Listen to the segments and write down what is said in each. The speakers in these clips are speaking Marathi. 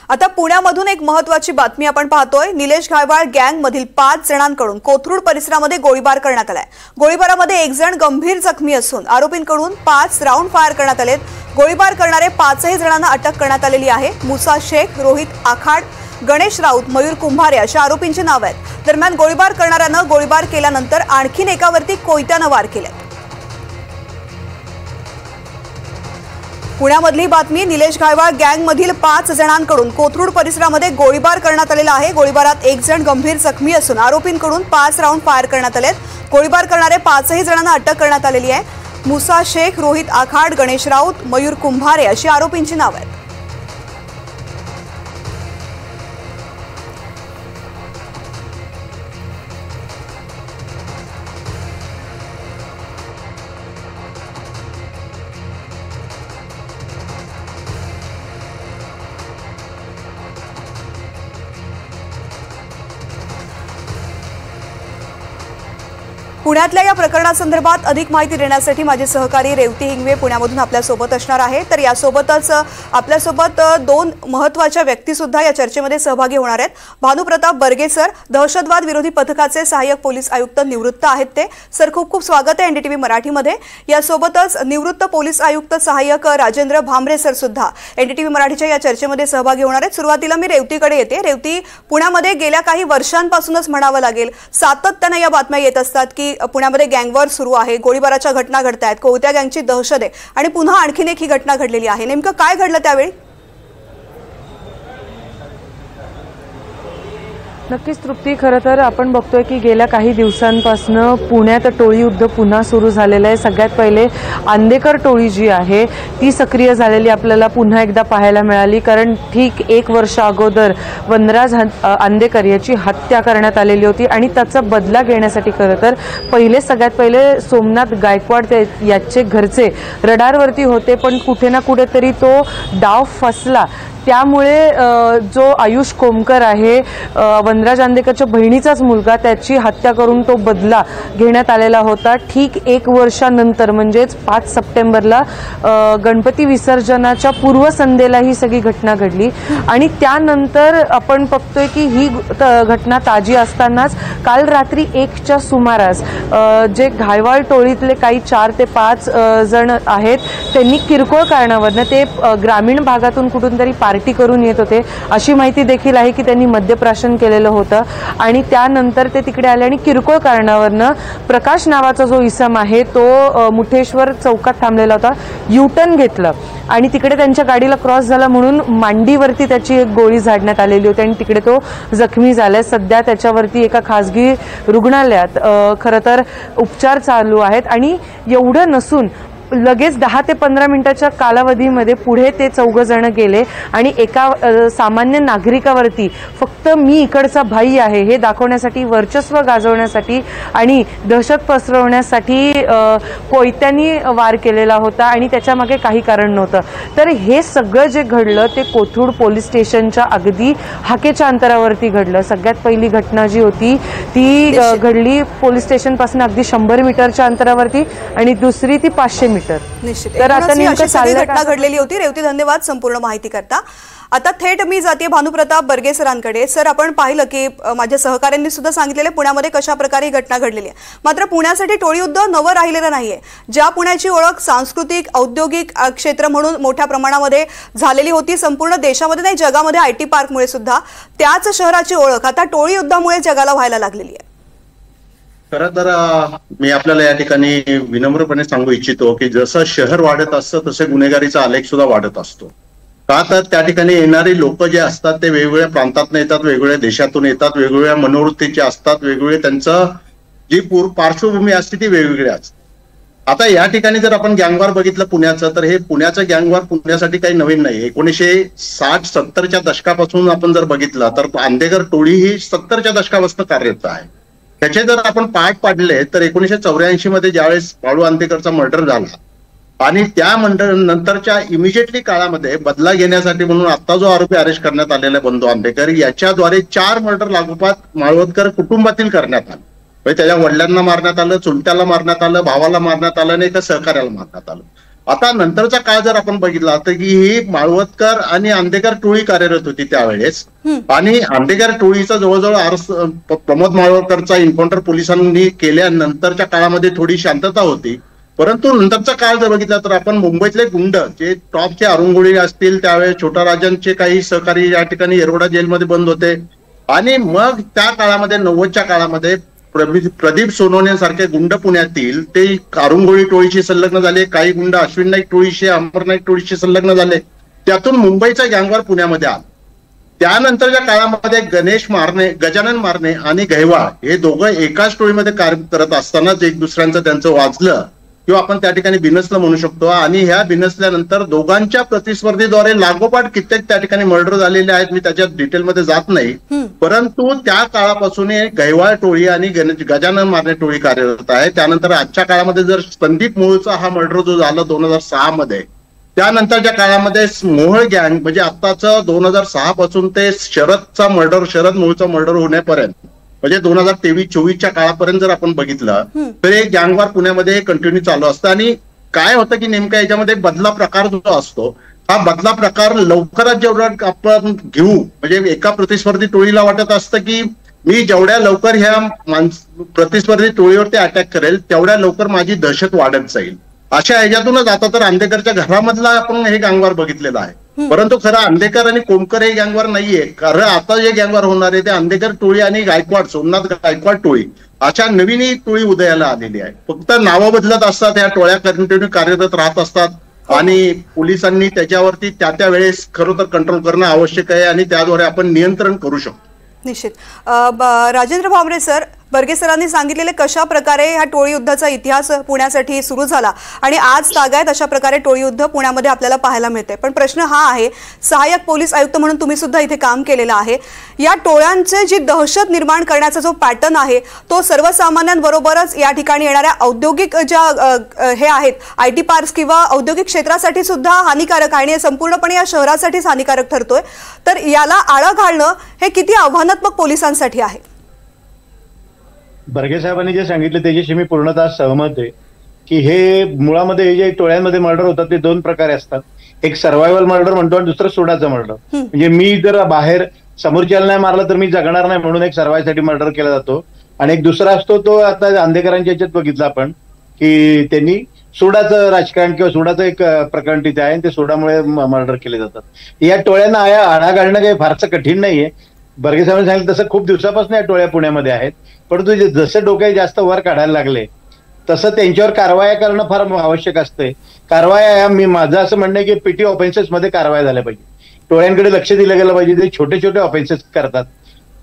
आता पुण्यामधून एक महत्त्वाची बातमी आपण पाहतोय। निलेश घायवाळ गँग मधील 5 जणांकडून कोथरूड परिसरामध्ये गोळीबार करण्यात आलाय। गोळीबारामध्ये एक जण गंभीर जखमी असून आरोपींकडून 5 राऊंड फायर करण्यात आलेत। गोळीबार करणारे 5ही जणांना अटक करण्यात आलेली आहे। मुसा शेख, रोहित आखाड, गणेश राऊत, मयूर कुंभारे अशा आरोपींची नावे आहेत। दरम्यान गोळीबार करणाऱ्यानं गोळीबार केल्यानंतर आणखीन एकावरती कोयत्यानं वार केले। पुण्यामधली बातमी। निलेश घायवाळ गँग मधील 5 जणांकडून कोथरूड परिसरामध्ये गोळीबार करण्यात आलेला आहे। गोळीबारात एक जण गंभीर जखमी असून आरोपींकडून 5 राऊंड फायर करण्यात आलेत। गोळीबार करणारे 5ही जणांना अटक करण्यात आलेली आहे। मुसा शेख, रोहित आखाड, गणेश राऊत, मयूर कुंभारे अशी आरोपींची नावे आहेत। पुण्यातल्या या प्रकरणासंदर्भात अधिक माहिती देण्यासाठी माझे सहकारी रेवती हिंगवे पुण्यामधून आपल्यासोबत असणार आहे। तर यासोबतच आपल्यासोबत 2 महत्त्वाच्या व्यक्ती सुद्धा या चर्चेमध्ये सहभागी होणार आहेत। भानुप्रताप बर्गे सर, दहशतवाद विरोधी पथकाचे सहाय्यक पोलीस आयुक्त निवृत्त आहेत ते। सर, खूप खूप स्वागत आहे एनडीटीव्ही मराठीमध्ये। यासोबतच निवृत्त पोलीस आयुक्त सहाय्यक राजेंद्र भामरे सर सुद्धा एनडीटीव्ही मराठीच्या या चर्चेमध्ये सहभागी होणार आहेत। सुरुवातीला मी रेवतीकडे येते। रेवती, पुण्यामध्ये गेल्या काही वर्षांपासूनच म्हणावं लागेल सातत्याने या बातम्या येत असतात की पुण्यामध्ये गँगवॉर सुरू आहे, गोळीबाराच्या घटना घडतायत, कोयत्या गँगची दहशत आहे आणि पुन्हा आणखीन एक ही घटना घडलेली आहे। नेमकं काय घडलं त्यावेळी? नक्कीच तृप्ती, खरं तर आपण बघतोय की गेल्या काही दिवसांपासून पुण्यात टोळी युद्ध पुन्हा सुरू झालेलं आहे। सगळ्यात पहिले आंदेकर टोळी जी आहे ती सक्रिय झालेली आपल्याला पुन्हा एकदा पाहायला मिळाली। कारण ठीक 1 वर्ष अगोदर वनराज आंदेकर याची हत्या करण्यात आलेली होती आणि त्याचा बदला घेण्यासाठी खरं तर सगळ्यात पहिले सोमनाथ गायकवाड याचे घरचे रडारवरती होते, पण कुठे ना कुठेतरी तो डाव फसला। त्यामुळे जो आयुष कोमकर आहे वनराज आंदेकरच्या बहिणीचाच मुलगा, त्याची हत्या करून तो बदला घेण्यात आलेला होता। ठीक 1 वर्षानंतर म्हणजेच 5 सप्टेंबरला गणपती विसर्जनाच्या पूर्वसंध्येला ही सगळी घटना घडली आणि त्यानंतर आपण बघतोय की ही घटना ताजी असतानाच काल रात्री 1च्या सुमारास जे घायवाळ टोळीतले काही 4 ते 5 जण आहेत त्यांनी किरकोळ कारणावरून ते ग्रामीण भागातून कुठून तरी पार्टी करून येत होते अशी माहिती देखील आहे की त्यांनी मद्यप्राशन केलेलं होतं आणि त्यानंतर ते तिकडे आले आणि किरकोळ कारणावरून प्रकाश नावाचा जो इसम आहे तो मुठेश्वर चौकात थांबलेला होता, यूटर्न घेतलं आणि तिकडे त्यांच्या गाडीला क्रॉस झाला म्हणून मांडीवरती त्याची एक गोळी झाडण्यात आलेली होती आणि तिकडे तो जखमी झालाय। सध्या त्याच्यावरती एका खासगी रुग्णालयात खरं तर उपचार चालू आहेत आणि एवढं नसून लगेच 10 ते 15 मिनिटाच्या कालावधीमध्ये पुढे ते 4 जण गेले आणि एका सामान्य नागरिकावरती फक्त मी इकडचा भाई आहे हे दाखवण्यासाठी, वर्चस्व गाजवण्यासाठी आणि दहशत पसरवण्यासाठी कोयत्यांनी वार केलेला होता आणि त्याच्यामागे काही कारण नव्हतं। तर हे सगळं जे घडलं ते कोथरूड पोलीस स्टेशनच्या अगदी हाकेच्या अंतरावरती घडलं। सगळ्यात पहिली घटना जी होती ती घडली पोलीस स्टेशनपासून अगदी 100 मीटरच्या अंतरावरती आणि दुसरी ती 500 मीटर। निश्चित तर आता नेमकी सगळी घटना घडलेली होती। रेवती, धन्यवाद संपूर्ण माहिती करता। आता थेट मी जाते भानुप्रताप बर्गे सरांकडे। सर, आपण पाहिलं की माझ्या सहकाऱ्यांनी सुद्धा सांगितलेले पुण्यामध्ये कशा प्रकारे घटना घडलेली आहे, मात्र पुण्यासाठी टोळी युद्ध नवं राहिलेलं नाहीये। ज्या पुण्याची ओळख सांस्कृतिक औद्योगिक क्षेत्र म्हणून मोठ्या प्रमाणामध्ये झालेली होती संपूर्ण देशामध्ये नाही जगामध्ये आयटी पार्कमुळे सुद्धा, त्याच शहराची ओळख आता टोळी युद्धामुळे जगाला व्हायला लागलेली आहे। खरं तर मी आपल्याला या ठिकाणी विनम्रपणे सांगू इच्छितो की जसं शहर वाढत असतं तसे गुन्हेगारीचा आलेख सुद्धा वाढत असतो। का तर त्या ठिकाणी येणारी लोक जे असतात ते वेगवेगळ्या प्रांतातून येतात, वेगवेगळ्या देशातून येतात, वेगवेगळ्या मनोवृत्तीचे असतात, वेगवेगळे त्यांचं जी पार्श्वभूमी असते ती वेगवेगळी असते। आता या ठिकाणी जर आपण गँगवॉर बघितलं पुण्याचं, तर हे पुण्याचं गँगवॉर पुण्यासाठी काही नवीन नाही। 1960-70च्या दशकापासून आपण जर बघितलं तर आंदेकर टोळी ही 70च्या दशकापासून कार्यरत आहे। त्याचे जर आपण पाठ पाडले तर 1984 मध्ये ज्यावेळेस बाळू आंदेकरचा मर्डर झाला आणि त्या नंतरच्या इमिजिएटली काळामध्ये बदला घेण्यासाठी म्हणून आता जो आरोपी अरेस्ट करण्यात आलेला बंधू आंदेकर याच्याद्वारे 4 मर्डर लागोपाठ माळवदकर कुटुंबातील करण्यात आले। त्याच्या वडिलांना मारण्यात आलं, चुलत्याला मारण्यात आलं, भावाला मारण्यात आलं आणि एका सहकार्याला मारण्यात आलं। आता नंतरचा काळ जर आपण बघितला तर की ही माळवदकर आणि आंदेकर टोळी कार्यरत होती त्यावेळेस, आणि आंदेकर टोळीचा जवळजवळ प्रमोद माळवदकरचा एन्काउंटर पोलिसांनी केल्यानंतरच्या काळामध्ये थोडी शांतता होती. परंतु नंतरचा काळ जर बघितला तर आपण मुंबईतले गुंड जे टॉपचे अरुंगोळी असतील, त्यावेळेस छोटा राजांचे काही सहकारी या ठिकाणी येरवडा जेलमध्ये बंद होते, आणि मग त्या काळामध्ये 90च्या काळामध्ये प्रदीप सोनवणे सारखे गुंड पुण्यातील ते अरुंगोळी टोळीशी संलग्न झाले, काही गुंड अश्विन नाईक टोळीशी, अमर नाईक टोळीशी संलग्न झाले, त्यातून मुंबईचा गँगवार पुण्यामध्ये आला. त्यानंतरच्या काळामध्ये गणेश मारणे, गजानन मारणे आणि गैवाळ हे दोघं एकाच टोळीमध्ये कार्य करत असतानाच एक दुसऱ्यांचं त्यांचं वाजलं किंवा आपण त्या ठिकाणी बिनसलं म्हणू शकतो. आणि ह्या बिनसल्यानंतर दोघांच्या प्रतिस्पर्धीद्वारे लागोपाठ कित्येक त्या ठिकाणी मर्डर झालेले आहेत. मी त्याच्या डिटेलमध्ये जात नाही, परंतु त्या काळापासून गैवाळ टोळी आणि गजानन मारणे टोळी कार्यरत आहे. त्यानंतर आजच्या काळामध्ये जर संदीप मोहोळचा हा मर्डर जो झाला 2006 मध्ये, त्यानंतरच्या काळामध्ये मोहोळ गँग म्हणजे आत्ताचं 2006 पासून ते शरद मोहोळचा मर्डर होण्यापर्यंत म्हणजे 2023-24च्या काळापर्यंत जर आपण बघितलं तर एक गँगवार पुण्यामध्ये कंटिन्यू चालू असतं. आणि काय होतं की नेमका याच्यामध्ये बदला प्रकार जो असतो, हा बदला प्रकार लवकरात जेवढा आपण घेऊ, म्हणजे एका प्रतिस्पर्धी टोळीला वाटत असतं की मी जेवढ्या लवकर ह्या प्रतिस्पर्धी टोळीवरती अटॅक करेल तेवढ्या लवकर माझी दहशत वाढत जाईल. अशा ह्याच्यातूनच आता तर आंदेकरच्या घरामधला आपण हे गँगवार बघितलेला आहे. परंतु खरं आंदेकर आणि कोमकर हे गँगवार नाहीये. कारण आता जे गँगवार होणार आहे ते आंदेकर टोळी आणि गायकवाड, सोमनाथ गायकवाड टोळी अशा नवीन टोळी उदयाला आलेली आहे. फक्त नावं बदलत असतात, ह्या टोळ्या कंटिन्यू कार्यरत राहत असतात, आणि पोलिसांनी त्याच्यावरती त्या वेळेस खरं तर कंट्रोल करणं आवश्यक आहे आणि त्याद्वारे आपण नियंत्रण करू शकतो. निश्चित. राजेंद्र भांबरे सर, बर्गे सरांनी सांगितलेले कशा प्रकारे ह्या टोळी युद्धाचा इतिहास पुण्यासाठी सुरू झाला आणि आज तागायत अशा प्रकारे टोळी युद्ध पुण्यामध्ये आपल्याला पाहायला मिळते. पण प्रश्न हा आहे, सहाय्यक पोलीस आयुक्त म्हणून तुम्ही सुद्धा इथे काम केलेलं आहे, या टोळ्यांचे जी दहशत निर्माण करण्याचा जो पॅटर्न आहे तो सर्वसामान्यांबरोबरच या ठिकाणी येणाऱ्या औद्योगिक ज्या हे आहेत IT पार्क्स किंवा औद्योगिक क्षेत्रासाठी सुद्धा हानिकारक आहे आणि संपूर्णपणे या शहरासाठीच हानिकारक ठरतोय. तर याला आळा घालणं हे किती आव्हानात्मक पोलिसांसाठी आहे? बर्गे साहेबांनी जे सांगितलं त्याच्याशी मी पूर्णतः सहमत आहे की हे मुळामध्ये जे टोळ्यांमध्ये मर्डर होतात ते दोन प्रकारे असतात. एक सर्व्हायव्हल मर्डर म्हणतो आणि दुसरं सोडाचं मर्डर. म्हणजे मी जर बाहेर समोरच्याला नाही मारलं तर मी जगणार नाही म्हणून एक सर्व्हायसाठी मर्डर केला जातो, आणि एक दुसरा असतो तो आता आंदेकरांच्या याच्यात बघितला आपण की त्यांनी सोडाचं राजकारण किंवा सोडाचं एक प्रकरण तिथे आहे आणि ते सोडामुळे मर्डर केले जातात. या टोळ्यांना आळा घालणं काही फारसं कठीण नाहीये. बर्गे साहेबांनी सांगितलं तसं खूप दिवसापासून या टोळ्या पुण्यामध्ये आहेत, परंतु जसं डोके जास्त वर काढायला लागले तसं त्यांच्यावर कारवाया करणं फार आवश्यक असते. कारवाया माझं असं म्हणणं आहे की पेटी ऑफेन्सेस मध्ये कारवाया झाल्या पाहिजे. टोळ्यांकडे लक्ष दिलं गेलं पाहिजे. जे छोटे छोटे ऑफेन्सेस करतात,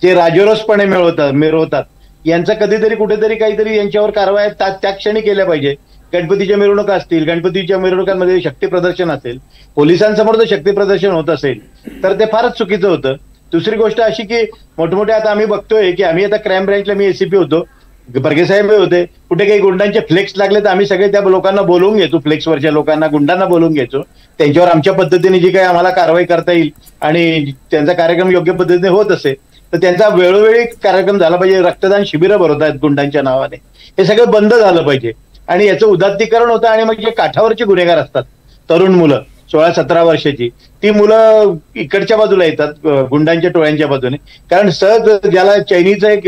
जे राजरोसपणे मिरवतात, यांचं कधीतरी कुठेतरी काहीतरी यांच्यावर कारवाया त्या क्षणी केल्या पाहिजे. गणपतीच्या मिरवणुका असतील, गणपतीच्या मिरवणुकांमध्ये शक्ती प्रदर्शन असेल, पोलिसांसमोर जर शक्ती प्रदर्शन होत असेल तर ते फारच चुकीचं होतं. दुसरी गोष्ट अशी की मोठमोठे आता आम्ही बघतोय की आम्ही आता क्राईम ब्रँचला मी ACP होतो, बर्गे साहेब होते, कुठे काही गुंडांचे फ्लेक्स लागले तर आम्ही सगळे त्या लोकांना बोलवून घ्यायचो, फ्लेक्सवरच्या लोकांना, गुंडांना बोलवून घ्यायचो, त्यांच्यावर आमच्या पद्धतीने जी काही आम्हाला कारवाई करता येईल आणि त्यांचा कार्यक्रम योग्य पद्धतीने होत असेल तर त्यांचा वेळोवेळी कार्यक्रम झाला पाहिजे. रक्तदान शिबिरं भरवतात गुंडांच्या नावाने, हे सगळं बंद झालं पाहिजे. आणि याचं उदात्तीकरण होतं. आणि मग जे काठावरचे गुन्हेगार असतात, तरुण मुलं 16-17 वर्षाची, ती मुलं इकडच्या बाजूला येतात गुंडांच्या टोळ्यांच्या बाजूने, कारण सहज ज्याला चैनीचं एक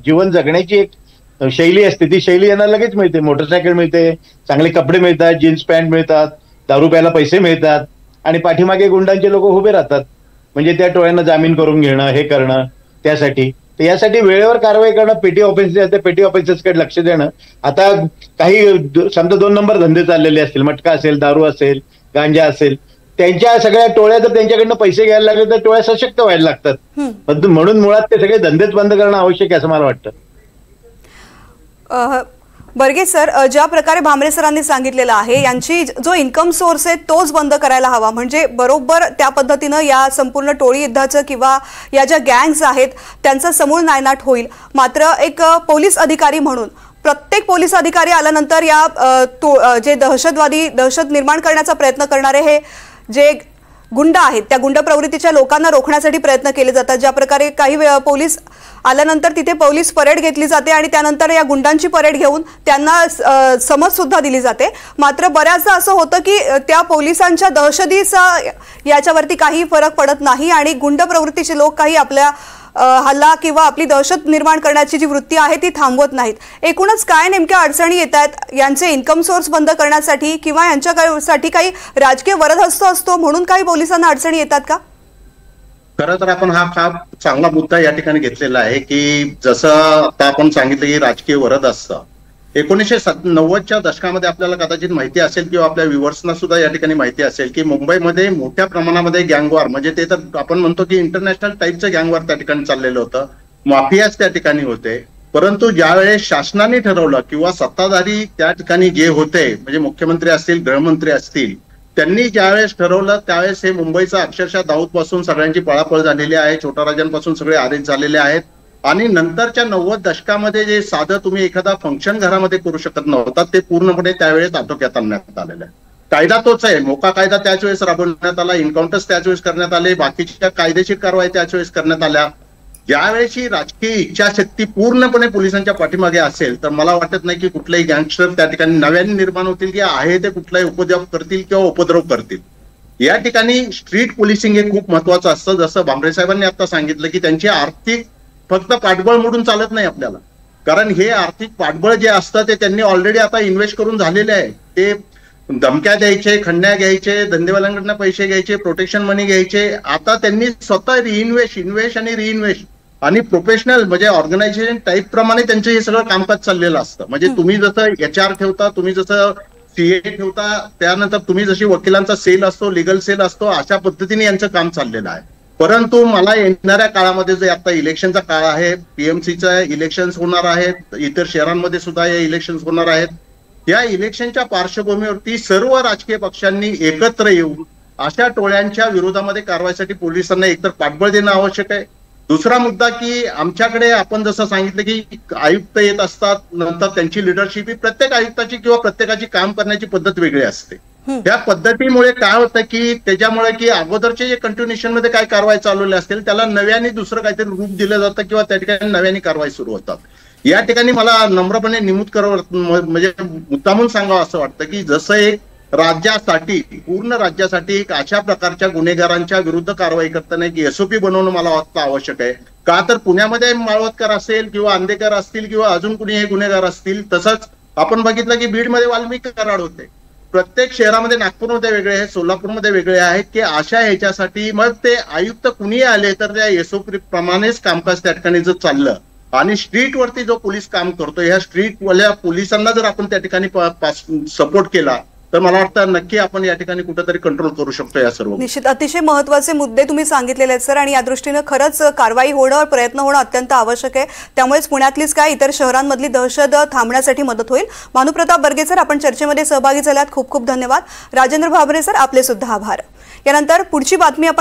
जीवन जगण्याची एक शैली असते ती शैली यांना लगेच मिळते. मोटरसायकल मिळते, चांगले कपडे मिळतात, जीन्स पॅन्ट मिळतात, दारू प्यायला पैसे मिळतात, आणि पाठीमागे गुंडांचे लोक उभे राहतात. म्हणजे त्या टोळ्यांना जामीन करून घेणं, हे करणं, त्यासाठी तर यासाठी वेळेवर कारवाई करणं, पेटी ऑफेन्सेस, पेटी ऑफेन्सेसकडे लक्ष देणं. आता काही समजा 2 नंबर धंदे चाललेले असतील, मटका असेल, दारू असेल, गांजा असेल, त्यांच्या सगळ्या टोळ्या जर त्यांच्याकडनं पैसे घ्यायला लागले तर टोळ्या सशक्त व्हायला लागतात. म्हणून मुळात ते सगळे धंदेच बंद करणं आवश्यक आहे असं मला वाटतं. बर्गे सर, ज्या प्रकारे भांबरे सरांनी सांगितलेलं आहे, यांची जो इन्कम सोर्स आहे तोच बंद करायला हवा, म्हणजे बरोबर त्या पद्धतीनं या संपूर्ण टोळी युद्धाचं किंवा या ज्या गँग्स आहेत त्यांचा समूळ नायनाट होईल. मात्र एक पोलीस अधिकारी म्हणून प्रत्येक पोलीस अधिकारी आल्यानंतर या जे दहशत निर्माण करण्याचा प्रयत्न करणारे हे जे गुंड आहेत त्या गुंड प्रवृत्तीच्या लोकांना रोखण्यासाठी प्रयत्न केले जातात। ज्या प्रकारे काही पोलीस आल्यानंतर तिथे पोलीस परेड घेतली जाते आणि त्यानंतर या गुंडांची परेड घेऊन त्यांना समज सुद्धा दिली जाते। मात्र बऱ्याचदा असं होतं की त्या पोलिसांच्या दहशतीचा याच्यावरती काही फरक पडत नाही आणि गुंड प्रवृत्तीचे लोक काही आपल्या हल्ला किंवा आपली दहशत निर्माण करण्याची जी वृत्ती आहे ती थांबवत नाहीत। एकूणच काय नेमक्या अडचणी येतात यांचे इन्कम सोर्स बंद करण्यासाठी किंवा यांच्यासाठी काही राजकीय वरदहस्त असतो म्हणून काही पोलिसांना अडचणी येतात का? खरं तर आपण हा चांगला मुद्दा या ठिकाणी घेतलेला आहे की जसं आता आपण सांगितलं की राजकीय वरद असतं 1990च्या दशकामध्ये आपल्याला कदाचित माहिती असेल किंवा आपल्या व्ह्युअर्सना सुद्धा या ठिकाणी माहिती असेल की मुंबईमध्ये मोठ्या प्रमाणामध्ये गँगवॉर म्हणजे ते तर आपण म्हणतो की इंटरनॅशनल टाईपचं गँगवॉर त्या ठिकाणी चाललेलं होतं, माफियाज त्या ठिकाणी होते। परंतु ज्यावेळेस शासनाने ठरवलं किंवा सत्ताधारी त्या ठिकाणी जे होते म्हणजे मुख्यमंत्री असतील गृहमंत्री असतील त्यांनी ज्यावेळेस ठरवलं त्यावेळेस हे मुंबईचं अक्षरशः दाऊद पासून सगळ्यांची पळापळ झालेली आहे, छोटा राजांपासून सगळे अरेस्ट झालेले आहेत आणि नंतरच्या 90 दशकामध्ये जे साधं तुम्ही एखादा फंक्शन घरामध्ये करू शकत नव्हता ते पूर्णपणे त्यावेळेस आटोक्यात आणण्यात आलेलं आहे। कायदा तोच आहे, मोका कायदा त्याच वेळेस राबवण्यात आला, एन्काउंटर्स त्याच वेळेस करण्यात आले, बाकीच्या कायदेशीर कारवाई त्याच वेळेस करण्यात आल्या। ज्यावेळेस ही राजकीय इच्छाशक्ती पूर्णपणे पोलिसांच्या पाठीमागे असेल तर मला वाटत नाही की कुठलेही गँगस्टर त्या ठिकाणी नव्याने निर्माण होतील की आहे ते कुठलाही उपद्रव करतील किंवा उपद्रव करतील। या ठिकाणी स्ट्रीट पोलिसिंग हे खूप महत्वाचं असतं। जसं भांबरे साहेबांनी आता सांगितलं की त्यांची आर्थिक फक्त पाठबळ मोडून चालत नाही आपल्याला, कारण हे आर्थिक पाठबळ जे असतं ते त्यांनी ऑलरेडी आता इन्व्हेस्ट करून झालेले आहे। ते धमक्या द्यायचे, खंड्या घ्यायचे, धंदेवाल्यांकडनं पैसे घ्यायचे, प्रोटेक्शन मनी घ्यायचे, आता त्यांनी स्वतः इन्व्हेस्ट आणि रिइन्व्हेस्ट आणि प्रोफेशनल म्हणजे ऑर्गनायझेशन टाईप प्रमाणे त्यांचं हे सगळं कामकाज चाललेलं असतं। म्हणजे तुम्ही जसं HR ठेवता, तुम्ही जसं CA ठेवता, त्यानंतर तुम्ही जशी वकिलांचा सेल असतो, लिगल सेल असतो, अशा पद्धतीने यांचं काम चाललेलं आहे। परंतु मला येणाऱ्या काळामध्ये जे आता इलेक्शनचा काळ आहे, PMCचा इलेक्शन्स होणार आहेत, इतर शहरांमध्ये सुद्धा हे इलेक्शन्स होणार आहेत, या इलेक्शनच्या पार्श्वभूमीवरती सर्व राजकीय पक्षांनी एकत्र येऊन अशा टोळ्यांच्या विरोधामध्ये कारवाईसाठी पोलिसांना एकतर पाठबळ देणं आवश्यक आहे। दुसरा मुद्दा की आमच्याकडे आपण जसं सांगितलं की आयुक्त येत असतात, नंतर त्यांची लिडरशिप ही प्रत्येक आयुक्ताची किंवा प्रत्येकाची काम करण्याची पद्धत वेगळी असते। त्या पद्धतीमुळे काय होतं की त्याच्यामुळे की अगोदरचे जे कंटिन्युएशन मध्ये काय कारवाई चालवली असतील त्याला नव्याने दुसरं काहीतरी रूप दिलं जातं किंवा त्या ठिकाणी नव्याने कारवाई सुरू होतात। या ठिकाणी मला नम्रपणे नमूद म्हणजे मुद्दामून सांगावं असं वाटतं की जसं एक राज्यासाठी पूर्ण राज्यासाठी एक अशा प्रकारच्या गुन्हेगारांच्या विरुद्ध कारवाई करताना एक SOP बनवणं मला वाटतं आवश्यक आहे। का तर पुण्यामध्ये माळवतकर असेल किंवा अंधेकर असतील किंवा अजून कुणी हे गुन्हेगार असतील, तसंच आपण बघितलं की बीडमध्ये वाल्मिकी कराड होते, प्रत्येक शहरामध्ये नागपूरमध्ये वेगळे आहेत, सोलापूरमध्ये वेगळे आहेत की अशा ह्याच्यासाठी मग ते आयुक्त कुणी आले तर त्या SOP प्रमाणेच कामकाज त्या ठिकाणी जर चाललं आणि स्ट्रीटवरती जो पोलीस काम करतो ह्या स्ट्रीटवाल्या पोलिसांना जर आपण त्या ठिकाणी सपोर्ट केला तर मला वाटतं नक्की आपण या ठिकाणी कुठेतरी कंट्रोल करू शकतो। या सर्व निश्चित अतिशय महत्त्वाचे मुद्दे तुम्ही सांगितलेले आहेत सर आणि या दृष्टीने खरंच कारवाई होणं, प्रयत्न होणं अत्यंत आवश्यक आहे। त्यामुळेच पुण्यातलीच काय इतर शहरांमधली दहशत थांबण्यासाठी मदत होईल। भानुप्रताप बर्गे सर, आपण चर्चेमध्ये सहभागी झालात, खूप खूप धन्यवाद। राजेंद्र भाबरे सर, आपले सुद्धा आभार। यानंतर पुढची बातमी आपण